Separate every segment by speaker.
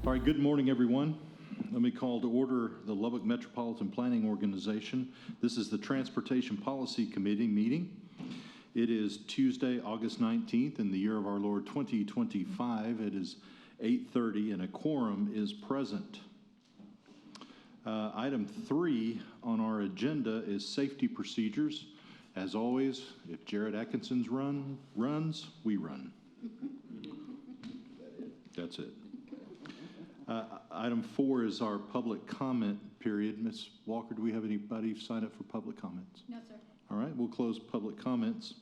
Speaker 1: All right, good morning, everyone. Let me call to order the Lubbock Metropolitan Planning Organization. This is the Transportation Policy Committee meeting. It is Tuesday, August 19th in the year of our Lord 2025. It is 8:30 and a quorum is present. Item 3 on our agenda is safety procedures. As always, if Jared Atkinson's runs, we run. That's it. Item 4 is our public comment period. Ms. Walker, do we have anybody sign up for public comments?
Speaker 2: No, sir.
Speaker 1: All right, we'll close public comments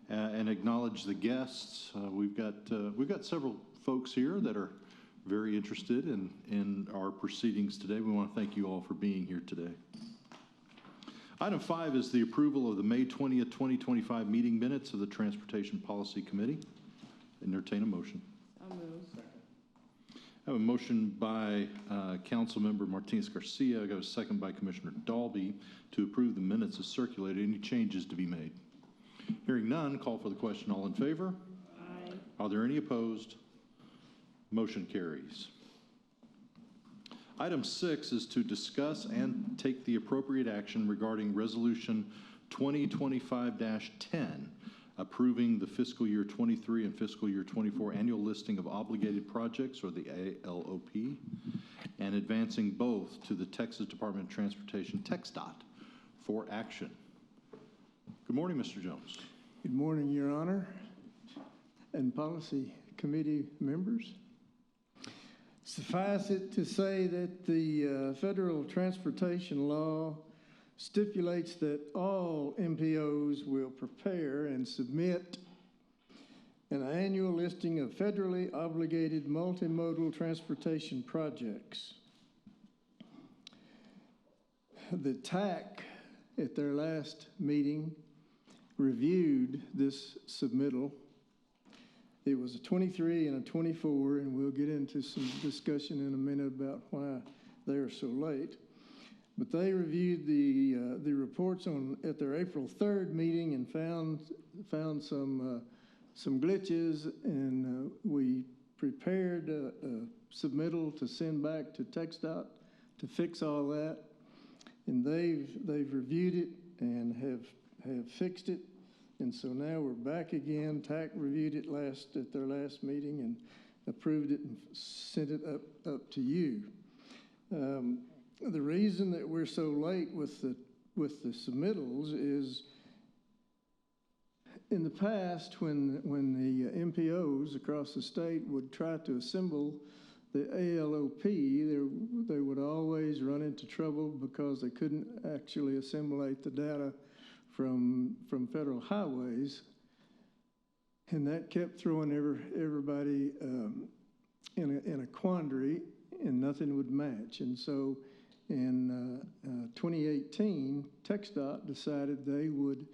Speaker 1: and acknowledge the guests. We've got several folks here that are very interested in our proceedings today. We want to thank you all for being here today. Item 5 is the approval of the May 20th, 2025 meeting minutes of the Transportation Policy Committee. Entertain a motion.
Speaker 2: I'll move.
Speaker 1: I have a motion by Councilmember Martinez-Garcia. I got a second by Commissioner Dalby to approve the minutes as circulated. Any changes to be made? Hearing none, call for the question. All in favor?
Speaker 2: Aye.
Speaker 1: Are there any opposed? Motion carries. Item 6 is to discuss and take the appropriate action regarding Resolution 2025-10, approving the fiscal year 23 and fiscal year 24 annual listing of obligated projects, or the ALOP, and advancing both to the Texas Department of Transportation, TxDOT, for action. Good morning, Mr. Jones.
Speaker 3: Good morning, Your Honor, and Policy Committee members. Suffice it to say that the federal transportation law stipulates that all MPOs will prepare and submit an annual listing of federally obligated multimodal transportation projects. The TAC at their last meeting reviewed this submittal. It was a 23 and a 24, and we'll get into some discussion in a minute about why they are so late. But they reviewed the reports at their April 3rd meeting and found some glitches, and we prepared a submittal to send back to TxDOT to fix all that. And they've reviewed it and have fixed it. And so now we're back again. TAC reviewed it at their last meeting and approved it and sent it up to you. The reason that we're so late with the submittals is in the past when the MPOs across the state would try to assemble the ALOP, they would always run into trouble because they couldn't actually assimilate the data from federal highways, and that kept throwing everybody in a quandary, and nothing would match. And so in 2018, TxDOT decided they would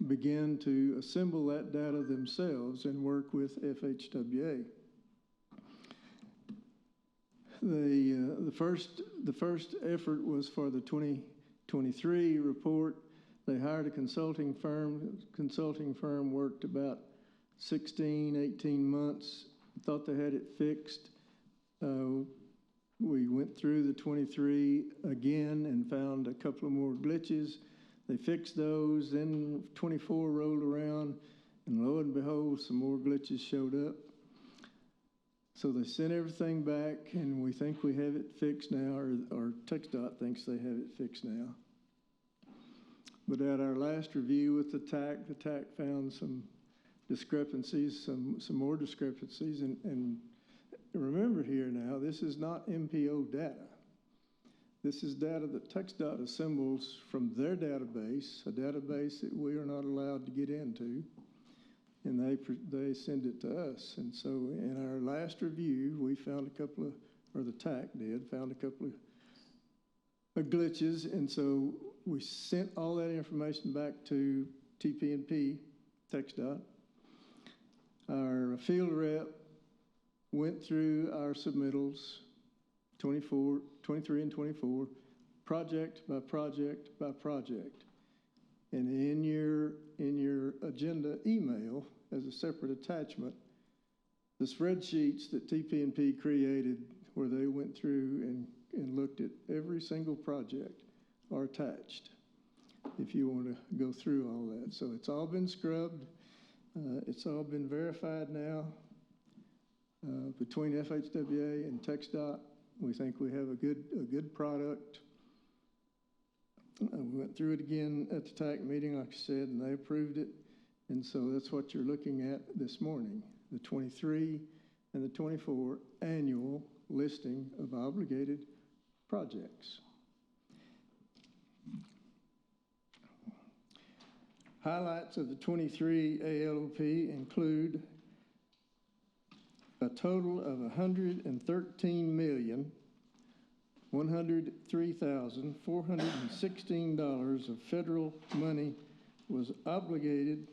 Speaker 3: begin to assemble that data themselves and work with FHWA. The first effort was for the 2023 report. They hired a consulting firm. Consulting firm worked about 16, 18 months, thought they had it fixed. We went through the 23 again and found a couple of more glitches. They fixed those, then 24 rolled around, and lo and behold, some more glitches showed up. So they sent everything back, and we think we have it fixed now, or TxDOT thinks they have it fixed now. But at our last review with the TAC found some discrepancies, some more discrepancies, and remember here now, this is not MPO data. This is data that TxDOT assembles from their database, a database that we are not allowed to get into, and they send it to us. And so in our last review, we found the TAC found a couple of glitches, and so we sent all that information back to TP&P, TxDOT. Our field rep went through our submittals, 23 and 24, project by project by project. And in your agenda email, as a separate attachment, The spreadsheets that TP&P created where they went through and looked at every single project are attached if you want to go through all that. So it's all been scrubbed. It's all been verified now. Between FHWA and TxDOT, we think we have a good product. We went through it again at the TAC meeting, like I said, and they approved it. And so that's what you're looking at this morning, the 23 and the 24 annual listing of obligated projects. Highlights of the 23 ALOP include a total of $113,103,416 of federal money was obligated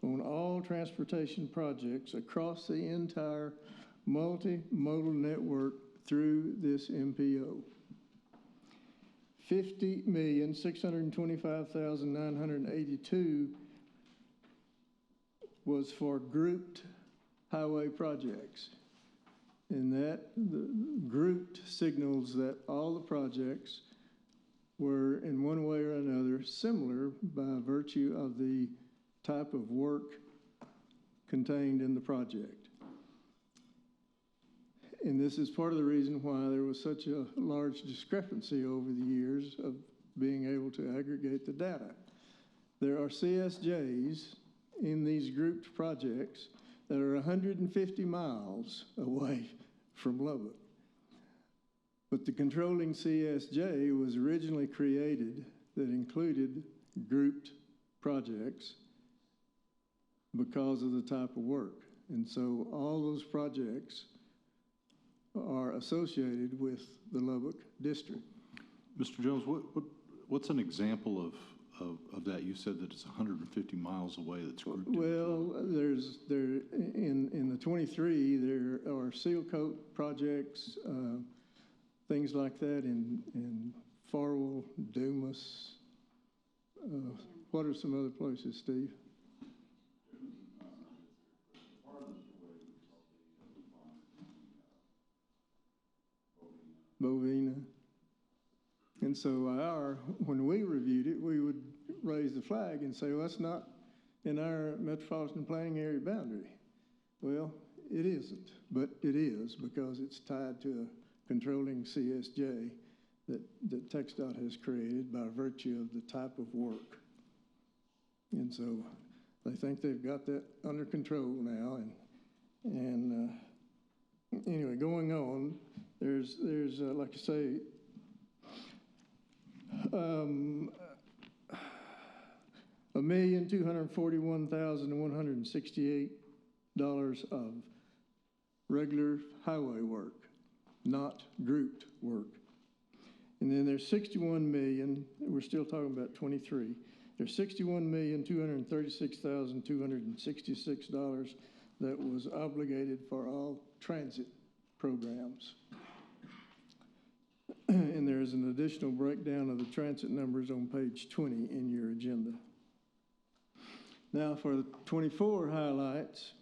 Speaker 3: on all transportation projects across the entire multimodal network through this MPO. $50,625,982 was for grouped highway projects. And that the grouped signals that all the projects were in one way or another similar by virtue of the type of work contained in the project. And this is part of the reason why there was such a large discrepancy over the years of being able to aggregate the data. There are CSJs in these grouped projects that are 150 miles away from Lubbock. But the controlling CSJ was originally created that included grouped projects because of the type of work. And so all those projects are associated with the Lubbock district.
Speaker 1: Mr. Jones, what's an example of that? You said that it's 150 miles away that's grouped.
Speaker 3: Well, in the 23, there are seal coat projects, things like that in Farwell, Dumas. What are some other places, Steve? Bovina. And so when we reviewed it, we would raise the flag and say, well, that's not in our metropolitan planning area boundary. Well, it isn't, but it is because it's tied to a controlling CSJ that TxDOT has created by virtue of the type of work. And so they think they've got that under control now. And anyway, going on, there's like I say, $1,241,168 of regular highway work, not grouped work. And then there's 61 million, we're still talking about 23, there's $61,236,266 that was obligated for all transit programs. And there's an additional breakdown of the transit numbers on page 20 in your agenda. Now for the 24 highlights,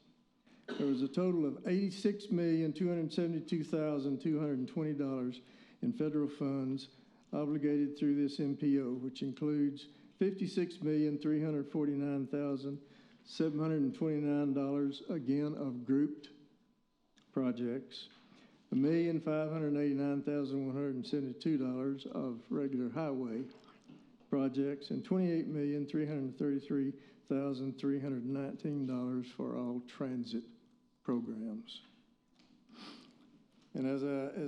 Speaker 3: there was a total of $86,272,220 in federal funds obligated through this MPO, which includes $56,349,729, again, of grouped projects, $1,589,172 of regular highway projects, and $28,333,319 for all transit programs. And as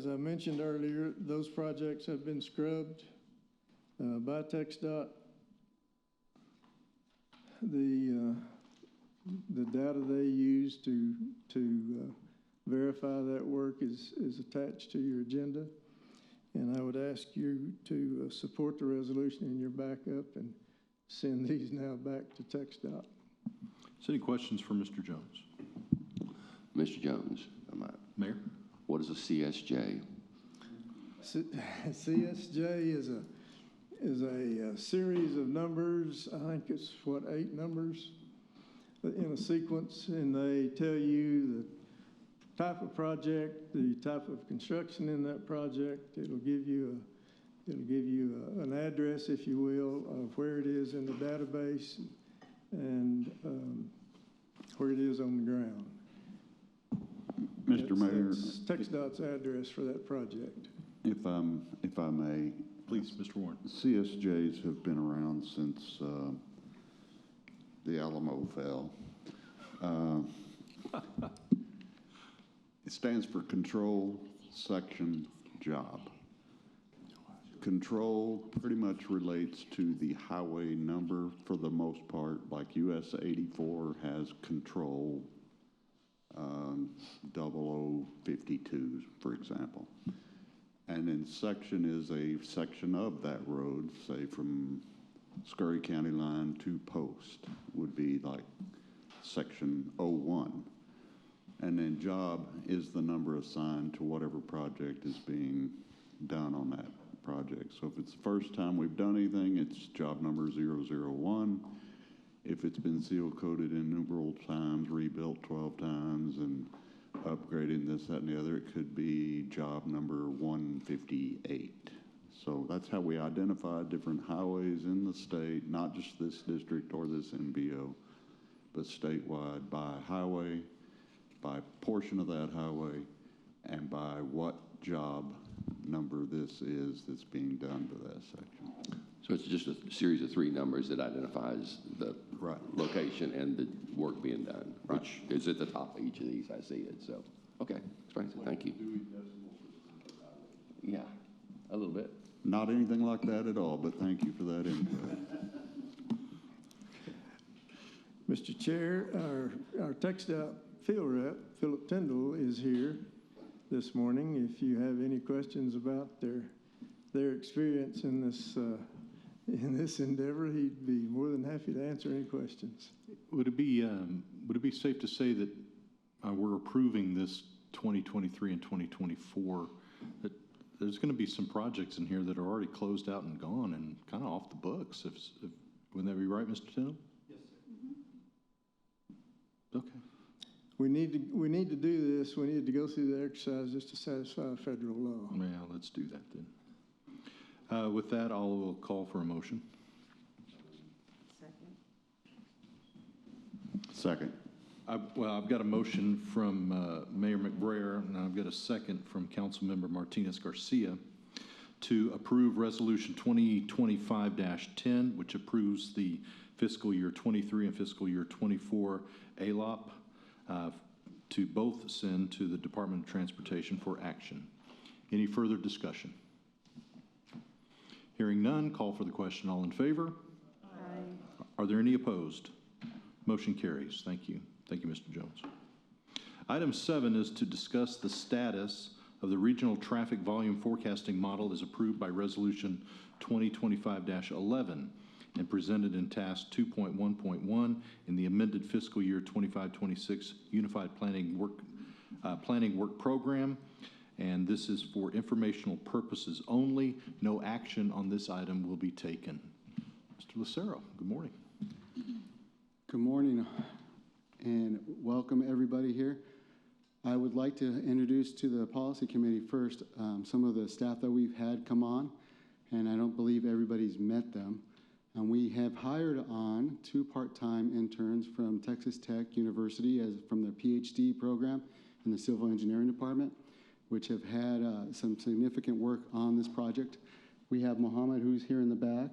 Speaker 3: I mentioned earlier, those projects have been scrubbed by TxDOT. The data they use to verify that work is attached to your agenda. And I would ask you to support the resolution in your backup and send these now back to TxDOT.
Speaker 1: Any questions for Mr. Jones?
Speaker 2: Mr. Jones,
Speaker 1: Mayor?
Speaker 2: what is a CSJ?
Speaker 3: CSJ is a series of numbers. I think it's, 8 numbers in a sequence, and they tell you the type of project, the type of construction in that project. It'll give you an address, if you will, of where it is in the database and where it is on the ground.
Speaker 4: Mr. Mayor,
Speaker 3: That's TxDOT's address for that project.
Speaker 4: if I may,
Speaker 1: Please, Mr. Warren.
Speaker 4: CSJs have been around since the Alamo fell. It stands for Control Section Job. Control pretty much relates to the highway number for the most part, like US 84 has control 0052, for example. And then section is a section of that road, say from Scurry County line to Post would be like section 01. And then job is the number assigned to whatever project is being done on that project. So if it's the first time we've done anything, it's job number 001. If it's been seal coated innumerable times, rebuilt 12 times, and upgrading this, that, and the other, it could be job number 158. So that's how we identify different highways in the state, not just this district or this NBO, but statewide by highway, by portion of that highway, and by what job number this is that's being done to that section.
Speaker 2: So it's just a series of 3 numbers that identifies the
Speaker 4: Right.
Speaker 2: location and the work being done,
Speaker 4: Right.
Speaker 2: which is at the top of each of these. I see it. So, okay, explains it. Thank you. Yeah, a little bit.
Speaker 4: Not anything like that at all, but thank you for that input.
Speaker 3: Mr. Chair, our TxDOT field rep, Philip Tyndall, is here this morning. If you have any questions about their experience in this endeavor, he'd be more than happy to answer any questions.
Speaker 1: Would it be safe to say that we're approving this 2023 and 2024, that there's going to be some projects in here that are already closed out and gone and kind of off the books? Wouldn't that be right, Mr. Tyndall? Yes, sir. Okay.
Speaker 3: We need to do this. We need to go through the exercise just to satisfy federal law.
Speaker 1: Yeah, let's do that then. With that, I'll call for a motion.
Speaker 4: Second.
Speaker 1: I've got a motion from Mayor McBrayer, and I've got a second from Councilmember Martinez Garcia to approve Resolution 2025-10, which approves the fiscal year 23 and fiscal year 24 ALOP to both send to the Department of Transportation for action. Any further discussion? Hearing none, call for the question. All in favor? Aye. Are there any opposed? Motion carries. Thank you. Thank you, Mr. Jones. Item 7 is to discuss the status of the regional traffic volume forecasting model as approved by Resolution 2025-11 and presented in Task 2.1.1 in the amended fiscal year 25-26 Unified Planning Work Program. And this is for informational purposes only. No action on this item will be taken. Mr. Lucero, good morning.
Speaker 5: Good morning, and welcome everybody here. I would like to introduce to the Policy Committee first some of the staff that we've had come on, and I don't believe everybody's met them. And we have hired on 2 part-time interns from Texas Tech University from their PhD program in the Civil Engineering Department, which have had some significant work on this project. We have Mohammed, who's here in the back.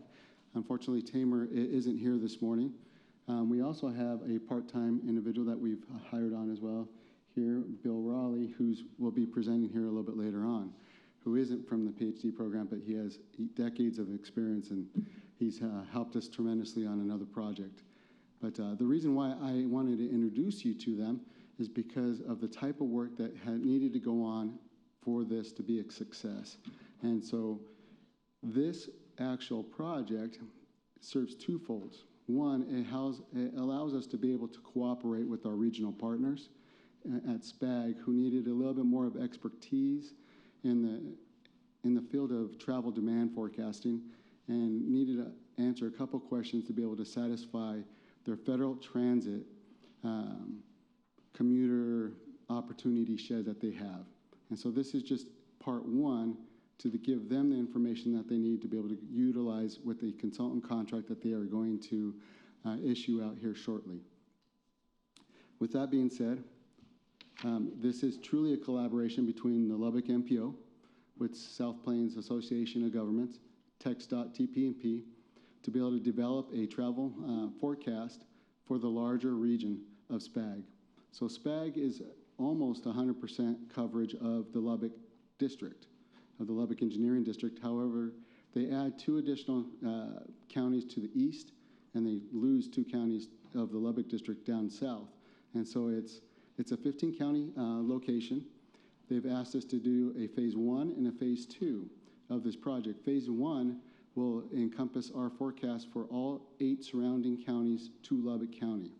Speaker 5: Unfortunately, Tamer isn't here this morning. We also have a part-time individual that we've hired on as well here, Bill Raleigh, who will be presenting here a little bit later on, who isn't from the PhD program, but he has decades of experience, and he's helped us tremendously on another project. But the reason why I wanted to introduce you to them is because of the type of work that had needed to go on for this to be a success. And so this actual project serves 2 folds. One, it allows us to be able to cooperate with our regional partners at SPAG, who needed a little bit more of expertise in the field of travel demand forecasting and needed to answer a couple questions to be able to satisfy their federal transit commuter opportunity shed that they have. And so this is just part one to give them the information that they need to be able to utilize with the consultant contract that they are going to issue out here shortly. With that being said, this is truly a collaboration between the Lubbock MPO with South Plains Association of Governments, TxDOT, TP&P, to be able to develop a travel forecast for the larger region of SPAG. So SPAG is almost 100% coverage of the Lubbock district, of the Lubbock Engineering District. However, they add 2 additional counties to the east, and they lose 2 counties of the Lubbock district down south. And so it's a 15-county location. They've asked us to do a phase 1 and a phase 2 of this project. Phase 1 will encompass our forecast for all 8 surrounding counties to Lubbock County.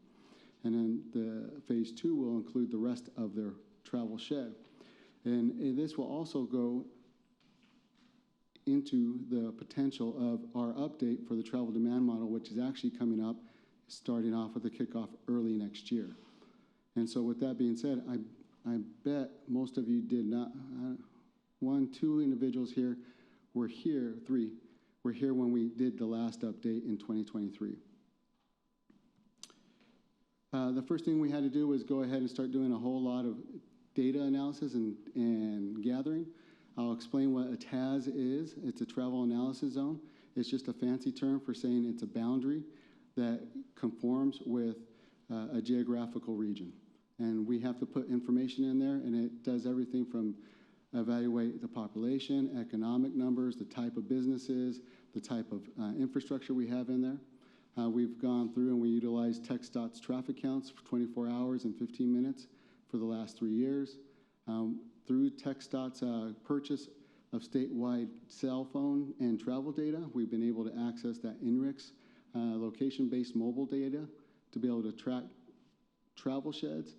Speaker 5: And then the phase 2 will include the rest of their travel shed. And this will also go into the potential of our update for the travel demand model, which is actually coming up, starting off with the kickoff early next year. And so with that being said, I bet most of you did not, 1, 2 individuals here were here, 3 were here when we did the last update in 2023. The first thing we had to do was go ahead and start doing a whole lot of data analysis and gathering. I'll explain what a TAZ is. It's a travel analysis zone. It's just a fancy term for saying it's a boundary that conforms with a geographical region. And we have to put information in there, and it does everything from evaluate the population, economic numbers, the type of businesses, the type of infrastructure we have in there. We've gone through and we utilized TxDOT's traffic counts for 24 hours and 15 minutes for the last 3 years. Through TxDOT's purchase of statewide cell phone and travel data, we've been able to access that INRIX location-based mobile data to be able to track travel sheds.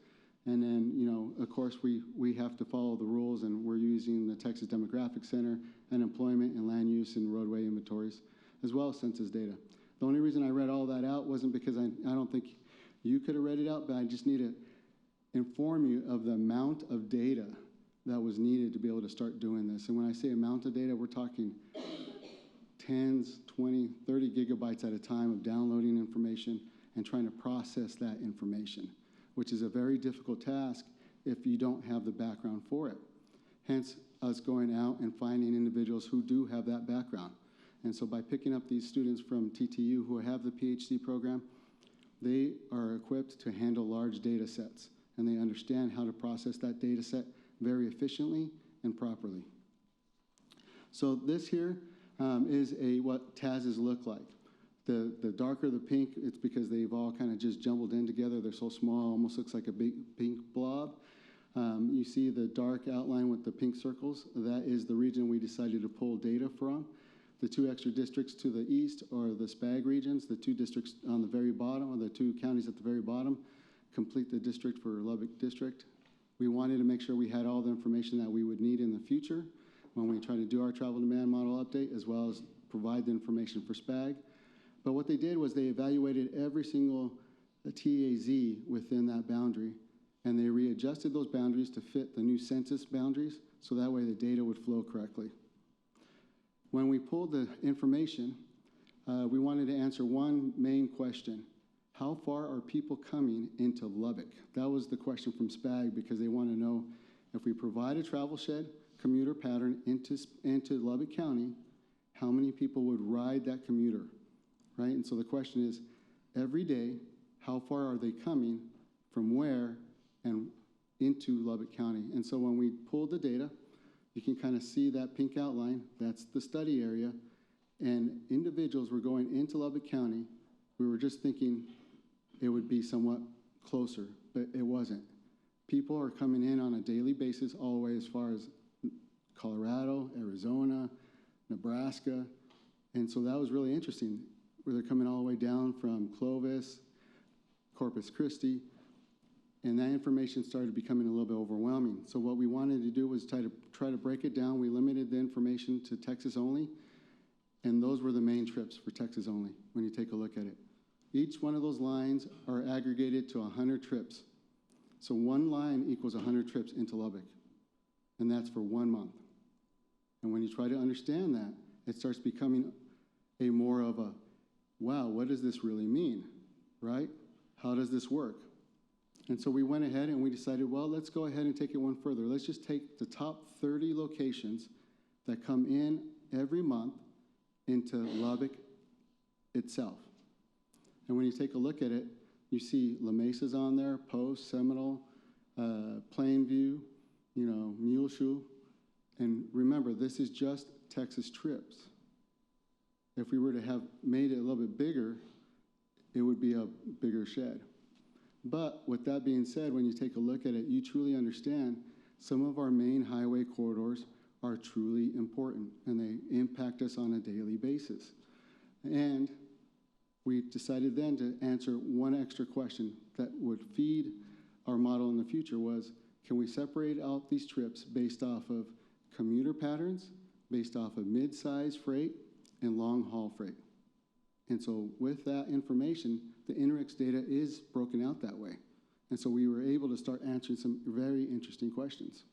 Speaker 5: And then, you know, of course, we have to follow the rules, and we're using the Texas Demographic Center, unemployment and land use and roadway inventories, as well as census data. The only reason I read all that out wasn't because I don't think you could have read it out, but I just need to inform you of the amount of data that was needed to be able to start doing this. And when I say amount of data, we're talking 10s, 20, 30 gigabytes at a time of downloading information and trying to process that information, which is a very difficult task if you don't have the background for it. Hence, us going out and finding individuals who do have that background. And so by picking up these students from TTU who have the PhD program, they are equipped to handle large data sets, and they understand how to process that data set very efficiently and properly. So this here is what TAZs look like. The darker the pink, it's because they've all kind of just jumbled in together. They're so small, almost looks like a big pink blob. You see the dark outline with the pink circles. That is the region we decided to pull data from. The 2 extra districts to the east are the SPAG regions. The 2 districts on the very bottom, or the 2 counties at the very bottom, complete the district for Lubbock District. We wanted to make sure we had all the information that we would need in the future when we try to do our travel demand model update, as well as provide the information for SPAG. But what they did was they evaluated every single TAZ within that boundary, and they readjusted those boundaries to fit the new census boundaries, so that way the data would flow correctly. When we pulled the information, we wanted to answer one main question. How far are people coming into Lubbock? That was the question from SPAG, because they want to know if we provide a travel shed commuter pattern into Lubbock County, how many people would ride that commuter, right? And so the question is, every day, how far are they coming from where and into Lubbock County? And so when we pulled the data, you can kind of see that pink outline. That's the study area. And individuals were going into Lubbock County. We were just thinking it would be somewhat closer, but it wasn't. People are coming in on a daily basis all the way as far as Colorado, Arizona, Nebraska. And so that was really interesting, where they're coming all the way down from Clovis, Corpus Christi, and that information started becoming a little bit overwhelming. So what we wanted to do was try to break it down. We limited the information to Texas only, and those were the main trips for Texas only when you take a look at it. Each one of those lines are aggregated to 100 trips. So one line equals 100 trips into Lubbock, and that's for 1 month. And when you try to understand that, it starts becoming a more of a, wow, what does this really mean, right? How does this work? And so we went ahead and we decided, well, let's go ahead and take it one further. Let's just take the top 30 locations that come in every month into Lubbock itself. And when you take a look at it, you see La Mesa's on there, Post, Seminole, Plainview, Muleshoe. And remember, this is just Texas trips. If we were to have made it a little bit bigger, it would be a bigger shed. But with that being said, when you take a look at it, you truly understand some of our main highway corridors are truly important, and they impact us on a daily basis. And we decided then to answer one extra question that would feed our model in the future was, can we separate out these trips based off of commuter patterns, based off of mid-size freight, and long-haul freight? And so with that information, the INRIX data is broken out that way. And so we were able to start answering some very interesting questions.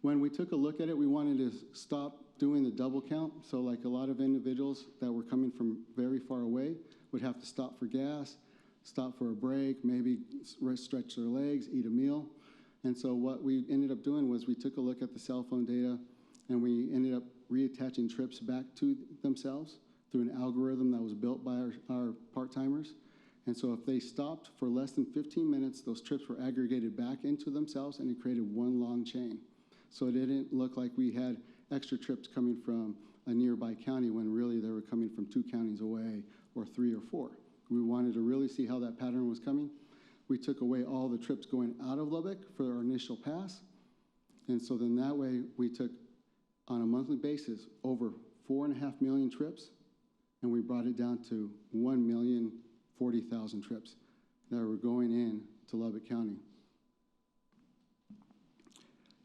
Speaker 5: When we took a look at it, we wanted to stop doing the double count. So like a lot of individuals that were coming from very far away would have to stop for gas, stop for a break, maybe stretch their legs, eat a meal. And so what we ended up doing was we took a look at the cell phone data, and we ended up reattaching trips back to themselves through an algorithm that was built by our part-timers. And so if they stopped for less than 15 minutes, those trips were aggregated back into themselves, and it created one long chain. So it didn't look like we had extra trips coming from a nearby county when really they were coming from 2 counties away or 3 or 4. We wanted to really see how that pattern was coming. We took away all the trips going out of Lubbock for our initial pass. And so then that way we took, on a monthly basis, over 4.5 million trips, and we brought it down to 1,040,000 trips that were going in to Lubbock County.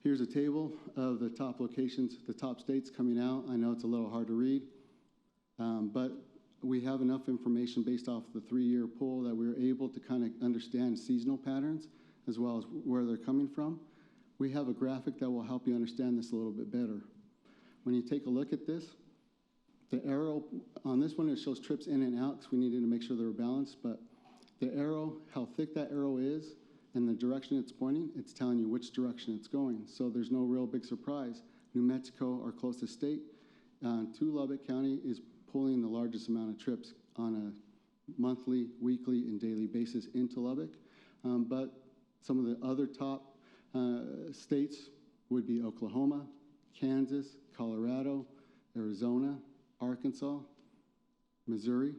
Speaker 5: Here's a table of the top locations, the top states coming out. I know it's a little hard to read, but we have enough information based off the 3-year poll that we were able to kind of understand seasonal patterns as well as where they're coming from. We have a graphic that will help you understand this a little bit better. When you take a look at this, the arrow on this one, it shows trips in and out because we needed to make sure they were balanced, but the arrow, how thick that arrow is and the direction it's pointing, it's telling you which direction it's going. So there's no real big surprise. New Mexico, our closest state to Lubbock County, is pulling the largest amount of trips on a monthly, weekly, and daily basis into Lubbock. But some of the other top states would be Oklahoma, Kansas, Colorado, Arizona, Arkansas, Missouri.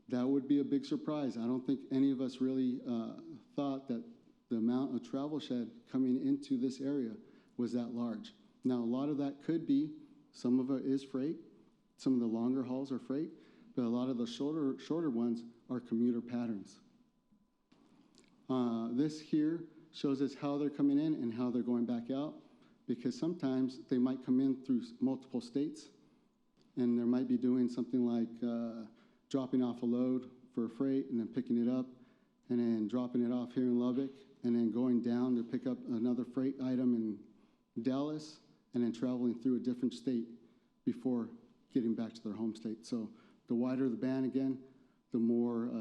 Speaker 5: That would be a big surprise. I don't think any of us really thought that the amount of travel shed coming into this area was that large. Now, a lot of that could be, some of it is freight, some of the longer hauls are freight, but a lot of the shorter ones are commuter patterns. This here shows us how they're coming in and how they're going back out, because sometimes they might come in through multiple states, and they might be doing something like dropping off a load for freight and then picking it up and then dropping it off here in Lubbock and then going down to pick up another freight item in Dallas and then traveling through a different state before getting back to their home state. So the wider the band again, the more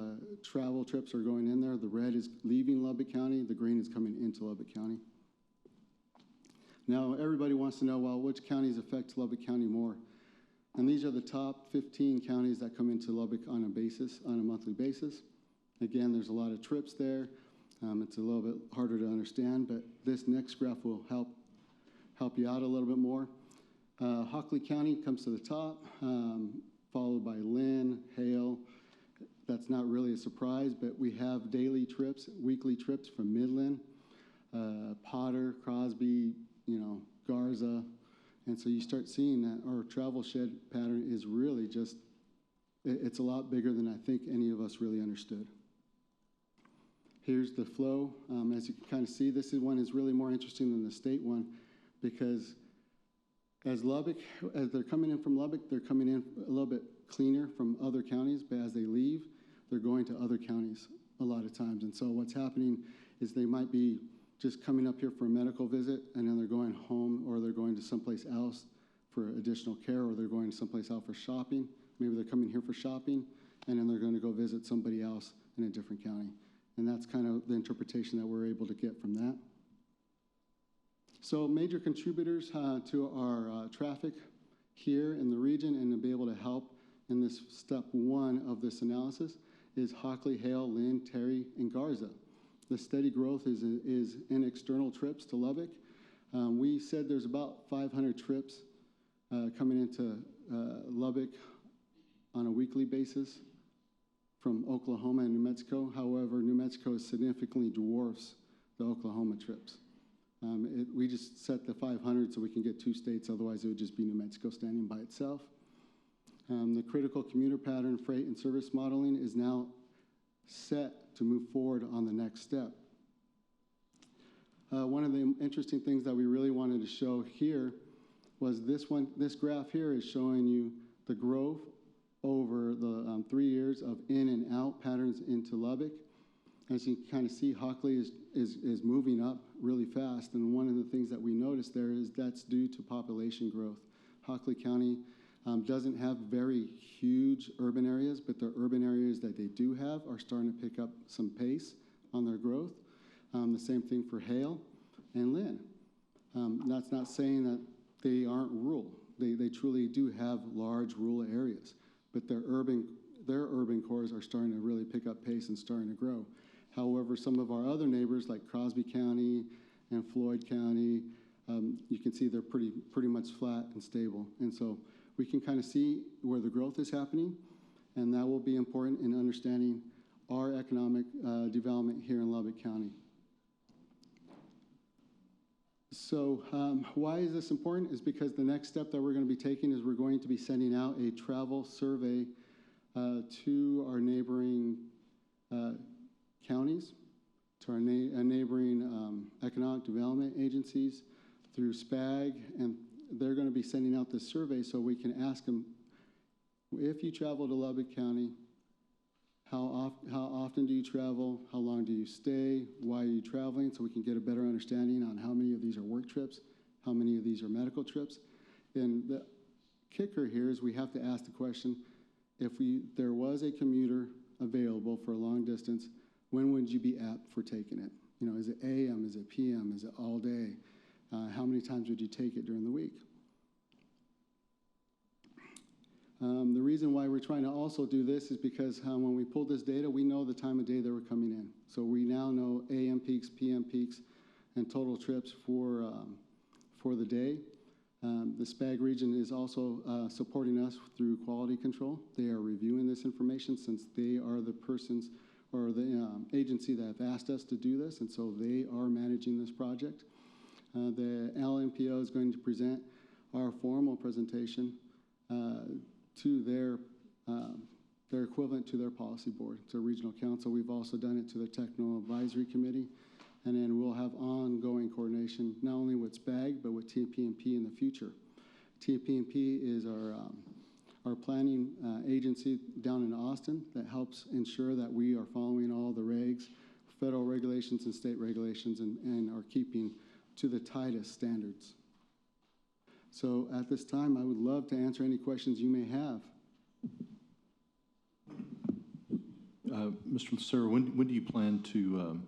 Speaker 5: travel trips are going in there. The red is leaving Lubbock County, the green is coming into Lubbock County. Now everybody wants to know, well, which counties affect Lubbock County more? And these are the top 15 counties that come into Lubbock on a monthly basis. Again, there's a lot of trips there. It's a little bit harder to understand, but this next graph will help you out a little bit more. Hockley County comes to the top, followed by Lynn, Hale. That's not really a surprise, but we have daily trips, weekly trips from Midland, Potter, Crosby, Garza. And so you start seeing that our travel shed pattern is really just, it's a lot bigger than I think any of us really understood. Here's the flow. As you can kind of see, this one is really more interesting than the state one, because as they're coming in from Lubbock, they're coming in a little bit cleaner from other counties, but as they leave, they're going to other counties. a lot of times. And so what's happening is they might be just coming up here for a medical visit, and then they're going home, or they're going to someplace else for additional care, or they're going someplace else for shopping. Maybe they're coming here for shopping, and then they're going to go visit somebody else in a different county. And that's kind of the interpretation that we're able to get from that. So major contributors to our traffic here in the region and to be able to help in this step one of this analysis is Hockley, Hale, Lynn, Terry, and Garza. The steady growth is in external trips to Lubbock. We said there's about 500 trips coming into Lubbock on a weekly basis from Oklahoma and New Mexico. However, New Mexico significantly dwarfs the Oklahoma trips. We just set the 500 so we can get 2 states, otherwise it would just be New Mexico standing by itself. The critical commuter pattern freight and service modeling is now set to move forward on the next step. One of the interesting things that we really wanted to show here was this one. This graph here is showing you the growth over the 3 years of in and out patterns into Lubbock. As you can kind of see, Hockley is moving up really fast, and one of the things that we noticed there is that's due to population growth. Hockley County doesn't have very huge urban areas, but the urban areas that they do have are starting to pick up some pace on their growth. The same thing for Hale and Lynn. That's not saying that they aren't rural. They truly do have large rural areas, but their urban cores are starting to really pick up pace and starting to grow. However, some of our other neighbors like Crosby County and Floyd County, you can see they're pretty much flat and stable. And so we can kind of see where the growth is happening, and that will be important in understanding our economic development here in Lubbock County. So why is this important? Is because the next step that we're going to be taking is we're going to be sending out a travel survey to our neighboring counties, to our neighboring economic development agencies through SPAG, and they're going to be sending out this survey so we can ask them, if you travel to Lubbock County, how often do you travel? How long do you stay? Why are you traveling? So we can get a better understanding on how many of these are work trips, how many of these are medical trips. And the kicker here is we have to ask the question, if there was a commuter available for a long distance, when would you be apt for taking it? You know, is it AM, is it PM, is it all day? How many times would you take it during the week? The reason why we're trying to also do this is because when we pulled this data, we know the time of day they were coming in. So we now know AM peaks, PM peaks, and total trips for the day. The SPAG region is also supporting us through quality control. They are reviewing this information since they are the persons or the agency that have asked us to do this, and so they are managing this project. The LMPO is going to present our formal presentation to their equivalent to their policy board, to regional council. We've also done it to their technical advisory committee, and then we'll have ongoing coordination not only with SPAG but with TPMP in the future. TPMP is our planning agency down in Austin that helps ensure that we are following all the regs, federal regulations and state regulations, and are keeping to the tightest standards. So at this time, I would love to answer any questions you may have.
Speaker 1: Mr. Lucero, when do you plan to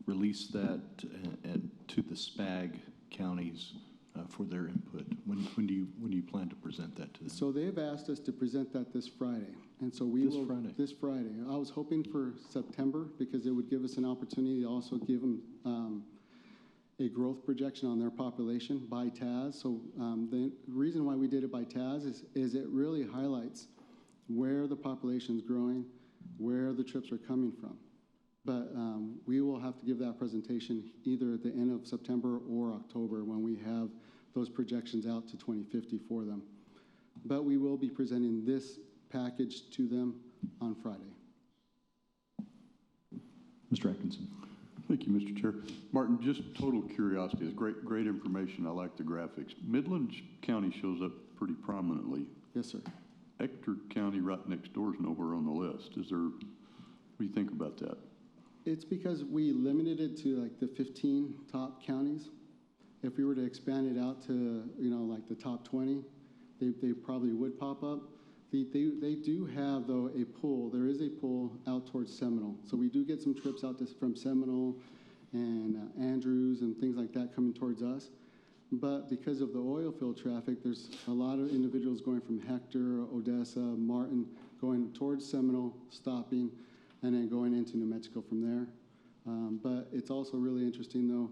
Speaker 1: release that to the SPAG counties for their input? When do you plan to present that to them?
Speaker 5: So they've asked us to present that this Friday, and so we will. This Friday. I was hoping for September because it would give us an opportunity to also give them a growth projection on their population by TAS. So the reason why we did it by TAS is it really highlights where the population is growing, where the trips are coming from. But we will have to give that presentation either at the end of September or October when we have those projections out to 2050 for them. But we will be presenting this package to them on Friday.
Speaker 1: Mr. Atkinson.
Speaker 6: Thank you, Mr. Chair. Martin, just total curiosity. It's great information. I like the graphics. Midland County shows up pretty prominently.
Speaker 5: Yes, sir.
Speaker 6: Ector County right next door is nowhere on the list. What do you think about that?
Speaker 5: It's because we limited it to like the 15 top counties. If we were to expand it out to, like the top 20, they probably would pop up. They do have, though, a pool. There is a pool out towards Seminole. So we do get some trips out from Seminole and Andrews and things like that coming towards us. But because of the oil field traffic, there's a lot of individuals going from Hector, Odessa, Martin, going towards Seminole, stopping, and then going into New Mexico from there. But it's also really interesting, though.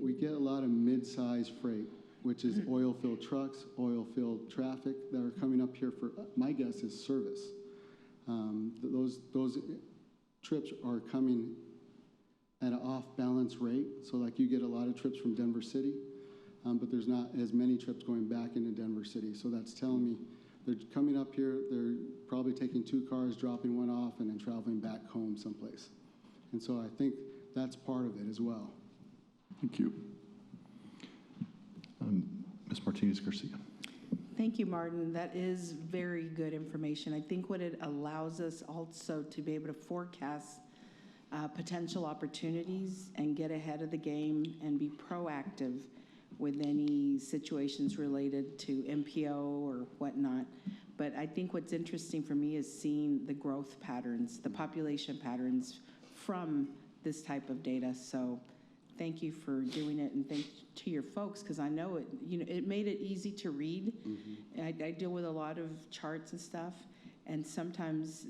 Speaker 5: We get a lot of mid-size freight, which is oil field trucks, oil field traffic that are coming up here for, my guess is service. Those trips are coming at an off-balance rate. So like you get a lot of trips from Denver City, but there's not as many trips going back into Denver City. So that's telling me they're coming up here, they're probably taking 2 cars, dropping one off, and then traveling back home someplace. And so I think that's part of it as well.
Speaker 6: Thank you.
Speaker 1: Ms. Martinez-Garcia.
Speaker 7: Thank you, Martin. That is very good information. I think what it allows us also to be able to forecast potential opportunities and get ahead of the game and be proactive with any situations related to MPO or whatnot. But I think what's interesting for me is seeing the growth patterns, the population patterns from this type of data. So thank you for doing it, and thank to your folks, because I know it made it easy to read. Mm-hmm. I deal with a lot of charts and stuff, and sometimes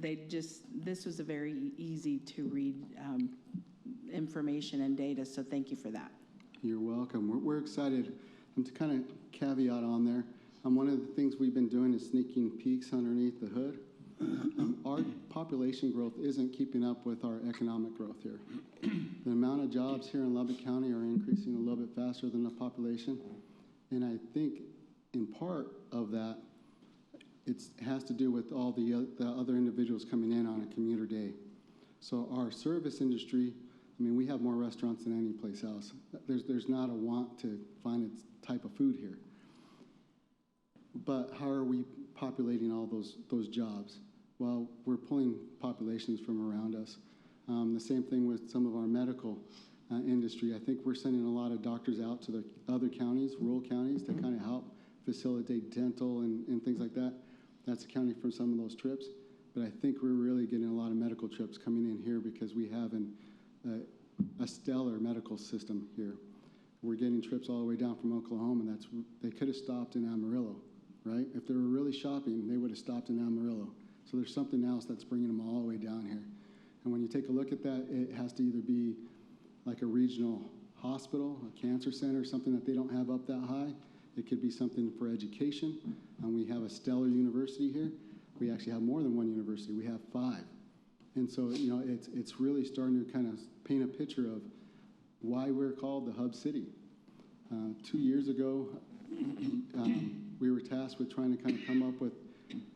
Speaker 7: this was a very easy to read information and data, so thank you for that.
Speaker 5: You're welcome. We're excited. And to kind of caveat on there, one of the things we've been doing is sneaking peeks underneath the hood. Our population growth isn't keeping up with our economic growth here. The amount of jobs here in Lubbock County are increasing a little bit faster than the population. And I think in part of that, it has to do with all the other individuals coming in on a commuter day. So our service industry, we have more restaurants than any place else. There's not a want to find its type of food here. But how are we populating all those jobs? Well, we're pulling populations from around us. The same thing with some of our medical industry. I think we're sending a lot of doctors out to the other counties, rural counties, to kind of help facilitate dental and things like that. That's accounting for some of those trips. But I think we're really getting a lot of medical trips coming in here because we have a stellar medical system here. We're getting trips all the way down from Oklahoma, and they could have stopped in Amarillo, right? If they were really shopping, they would have stopped in Amarillo. So there's something else that's bringing them all the way down here. And when you take a look at that, it has to either be like a regional hospital, a cancer center, something that they don't have up that high. It could be something for education. And we have a stellar university here. We actually have more than one university. We have 5. And so, it's really starting to kind of paint a picture of why we're called the hub city. 2 years ago, we were tasked with trying to kind of come up with,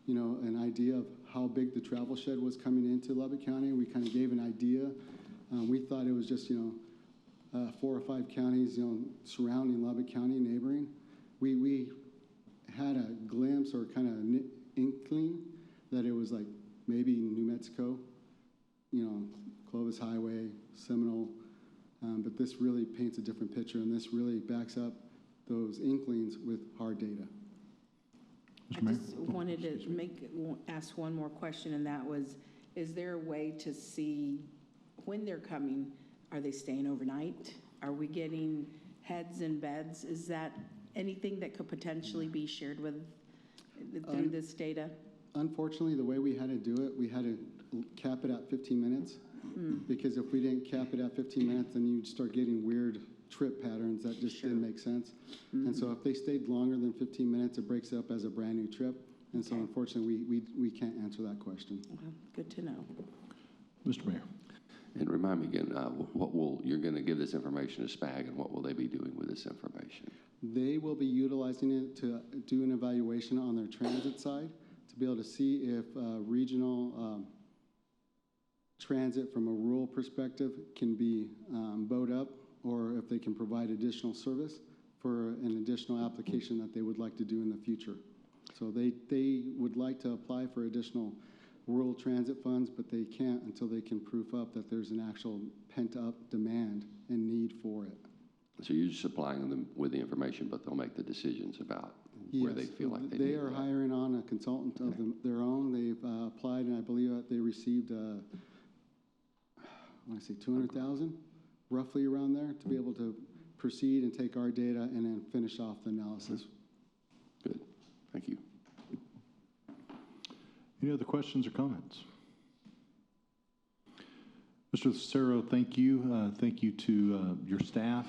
Speaker 5: an idea of how big the travel shed was coming into Lubbock County. We kind of gave an idea. We thought it was just, 4 or 5 counties, surrounding Lubbock County, neighboring. We had a glimpse or kind of an inkling that it was like maybe New Mexico, Clovis Highway, Seminole. But this really paints a different picture, and this really backs up those inklings with hard data.
Speaker 7: I just wanted to ask one more question, and that was, is there a way to see when they're coming? Are they staying overnight? Are we getting heads and beds? Is that anything that could potentially be shared through this data?
Speaker 5: Unfortunately, the way we had to do it, we had to cap it at 15 minutes. Because if we didn't cap it at 15 minutes, then you'd start getting weird trip patterns that just didn't make sense. And so if they stayed longer than 15 minutes, it breaks up as a brand new trip. And so unfortunately, we can't answer that question.
Speaker 7: Okay, good to know.
Speaker 1: Mr. Mayor.
Speaker 2: And remind me again, you're going to give this information to SPAG, and what will they be doing with this information?
Speaker 5: They will be utilizing it to do an evaluation on their transit side to be able to see if regional transit from a rural perspective can be bowed up, or if they can provide additional service for an additional application that they would like to do in the future. So they would like to apply for additional rural transit funds, but they can't until they can proof up that there's an actual pent-up demand and need for it.
Speaker 2: So you're just supplying them with the information, but they'll make the decisions about where they
Speaker 5: Yes,
Speaker 2: feel like they
Speaker 5: they
Speaker 2: need
Speaker 5: are
Speaker 2: that.
Speaker 5: hiring on a consultant of their own. They've applied, and I believe that they received, I want to say 200,000, roughly around there, to be able to proceed and take our data and then finish off the analysis.
Speaker 2: Good, thank you.
Speaker 1: Any other questions or comments? Mr. Cicero, thank you. Thank you to your staff.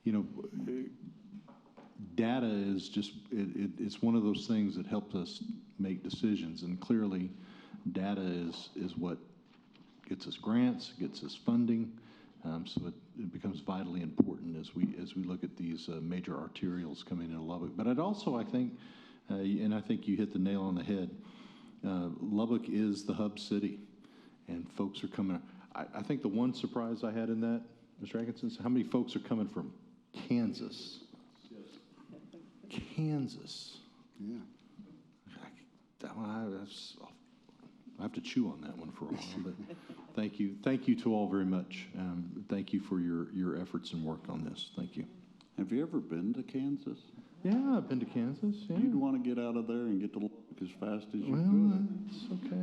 Speaker 1: You know, data is just, it's one of those things that helps us make decisions, and clearly data is what gets us grants, gets us funding, so it becomes vitally important as we look at these major arterials coming into Lubbock. But I think, and I think you hit the nail on the head, Lubbock is the hub city, and folks are coming. I think the one surprise I had in that, Mr. Atkinson, is how many folks are coming from Kansas. Kansas.
Speaker 5: Yeah.
Speaker 1: I have to chew on that one for a while, but thank you to all very much. Thank you for your efforts and work on this. Thank you.
Speaker 4: Have you ever been to Kansas?
Speaker 1: Yeah, I've been to Kansas. Yeah.
Speaker 4: You'd want to get out of there and get to Lubbock as fast as you
Speaker 1: Well,
Speaker 4: could.
Speaker 1: it's okay.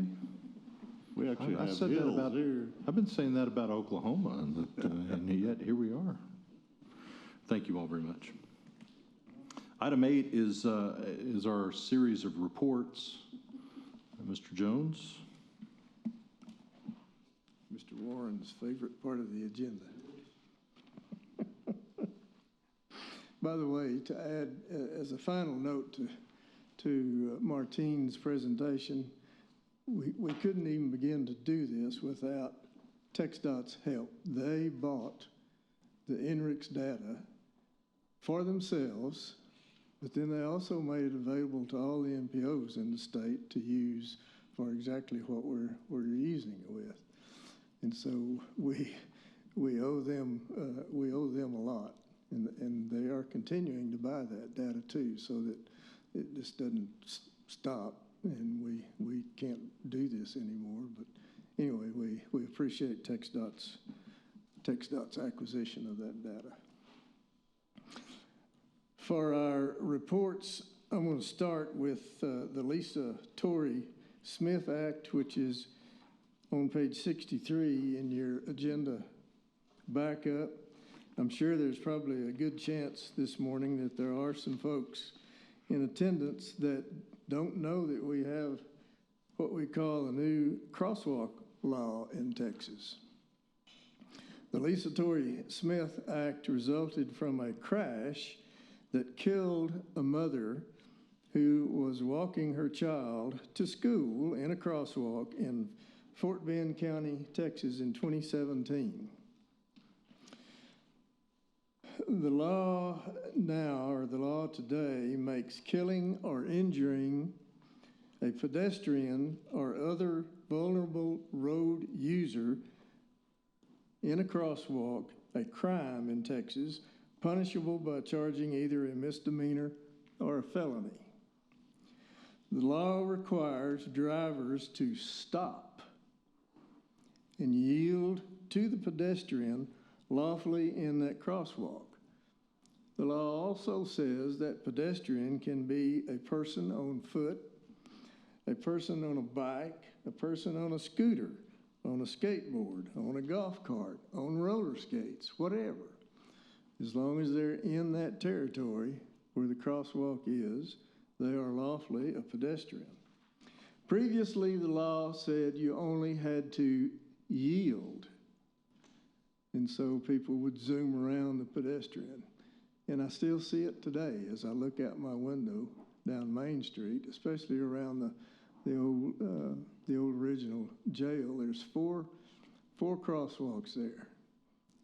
Speaker 4: We actually
Speaker 1: I
Speaker 4: have
Speaker 1: said that
Speaker 4: hills
Speaker 1: about.
Speaker 4: here.
Speaker 1: I've been saying that about Oklahoma, but, and yet here we are. Thank you all very much. Item 8 is our series of reports. Mr. Jones.
Speaker 3: Mr. Warren's favorite part of the agenda. By the way, to add as a final note to Martine's presentation, we couldn't even begin to do this without TxDOT's help. They bought the NRIX data for themselves, but then they also made it available to all the MPOs in the state to use for exactly what we're using it with. And so we owe them a lot, and they are continuing to buy that data too, so that it just doesn't stop and we can't do this anymore. But anyway, we appreciate TxDOT's acquisition of that data. For our reports, I'm going to start with the Lisa Torrey Smith Act, which is on page 63 in your agenda backup. I'm sure there's probably a good chance this morning that there are some folks in attendance that don't know that we have what we call a new crosswalk law in Texas. The Lisa Torrey Smith Act resulted from a crash that killed a mother who was walking her child to school in a crosswalk in Fort Bend County, Texas in 2017. The law now, or the law today, makes killing or injuring a pedestrian or other vulnerable road user in a crosswalk a crime in Texas, punishable by charging either a misdemeanor or a felony. The law requires drivers to stop and yield to the pedestrian lawfully in that crosswalk. The law also says that pedestrian can be a person on foot, a person on a bike, a person on a scooter, on a skateboard, on a golf cart, on roller skates, whatever. As long as they're in that territory where the crosswalk is, they are lawfully a pedestrian. Previously, the law said you only had to yield, and so people would zoom around the pedestrian. And I still see it today as I look out my window down Main Street, especially around the old original jail. There's four crosswalks there,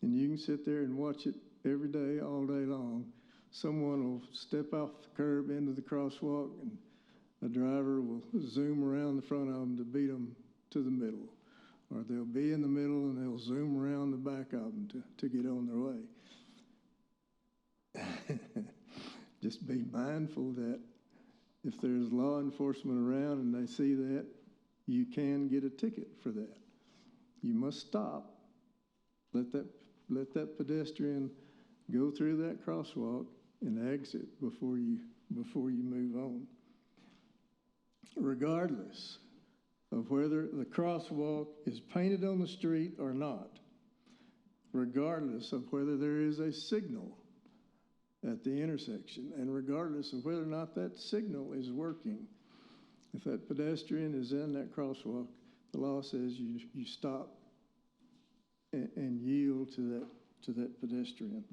Speaker 3: and you can sit there and watch it every day, all day long. Someone will step off the curb into the crosswalk, and a driver will zoom around the front of them to beat them to the middle. Or they'll be in the middle, and they'll zoom around the back of them to get on their way. Just be mindful that if there's law enforcement around and they see that, you can get a ticket for that. You must stop, let that pedestrian go through that crosswalk and exit before you move on. Regardless of whether the crosswalk is painted on the street or not, regardless of whether there is a signal at the intersection, and regardless of whether or not that signal is working, if that pedestrian is in that crosswalk, the law says you stop and yield to that pedestrian.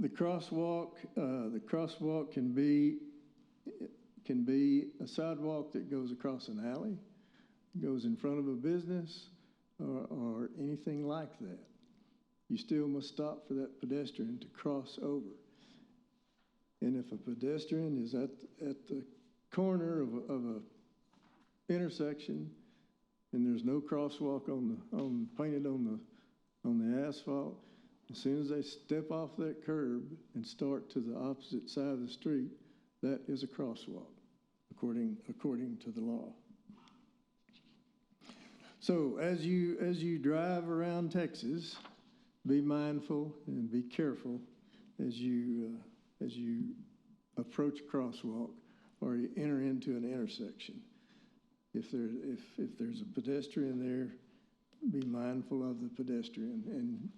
Speaker 3: The crosswalk can be a sidewalk that goes across an alley, goes in front of a business, or anything like that. You still must stop for that pedestrian to cross over. And if a pedestrian is at the corner of a intersection and there's no crosswalk painted on the asphalt, as soon as they step off that curb and start to the opposite side of the street, that is a crosswalk, according to the law. So as you drive around Texas, be mindful and be careful as you approach a crosswalk or you enter into an intersection. If there's a pedestrian there, be mindful of the pedestrian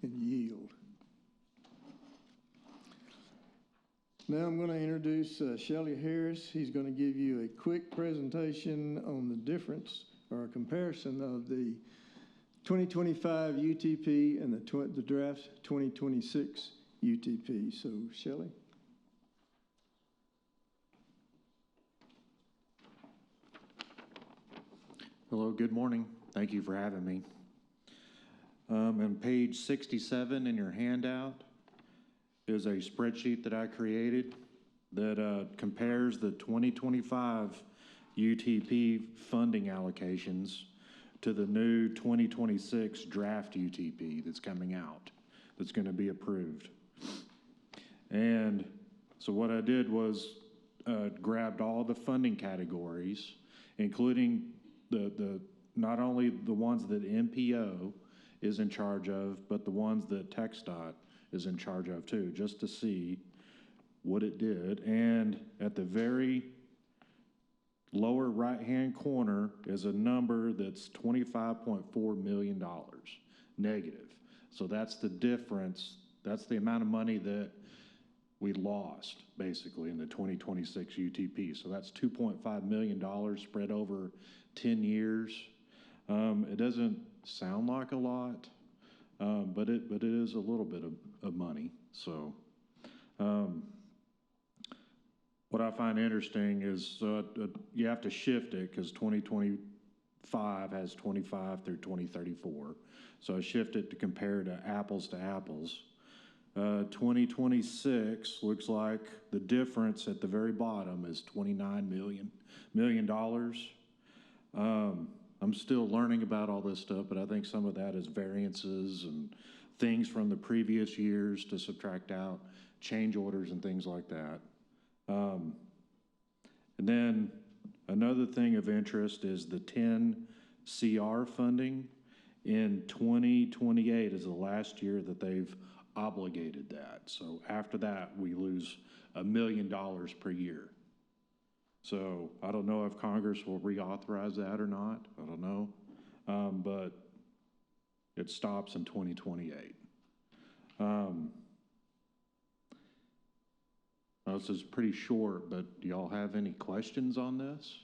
Speaker 3: and yield. Now I'm going to introduce Shelley Harris. He's going to give you a quick presentation on the difference or a comparison of the 2025 UTP and the draft 2026 UTP. So, Shelley.
Speaker 8: Hello, good morning. Thank you for having me. On page 67 in your handout is a spreadsheet that I created that compares the 2025 UTP funding allocations to the new 2026 draft UTP that's coming out, that's going to be approved. And so what I did was grabbed all the funding categories, including the not only the ones that MPO is in charge of, but the ones that TxDOT is in charge of too, just to see what it did. And at the very lower right-hand corner is a number that's $25.4 million negative. So that's the difference. That's the amount of money that we lost, basically, in the 2026 UTP. So that's $2.5 million spread over 10 years. It doesn't sound like a lot, but it is a little bit of money. So what I find interesting is you have to shift it because 2025 has 25 through 2034. So I shift it to compare to apples. 2026 looks like the difference at the very bottom is $29 million. I'm still learning about all this stuff, but I think some of that is variances and things from the previous years to subtract out change orders and things like that. And then another thing of interest is the 10 CR funding. In 2028 is the last year that they've obligated that. So after that, we lose $1 million per year. So I don't know if Congress will reauthorize that or not. I don't know. But it stops in 2028. This is pretty short, but do y'all have any questions on this?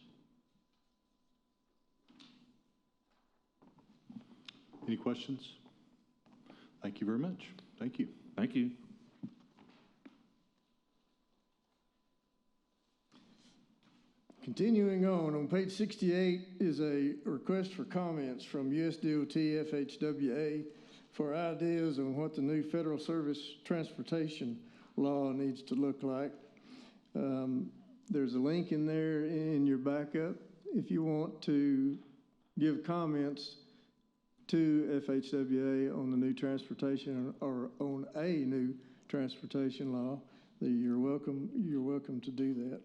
Speaker 1: Any questions? Thank you very much. Thank you.
Speaker 8: Thank you.
Speaker 3: Continuing on page 68 is a request for comments from USDOT FHWA for ideas on what the new Federal Service Transportation Law needs to look like. There's a link in there in your backup if you want to give comments to FHWA on the new transportation or on a new transportation law. You're welcome to do that.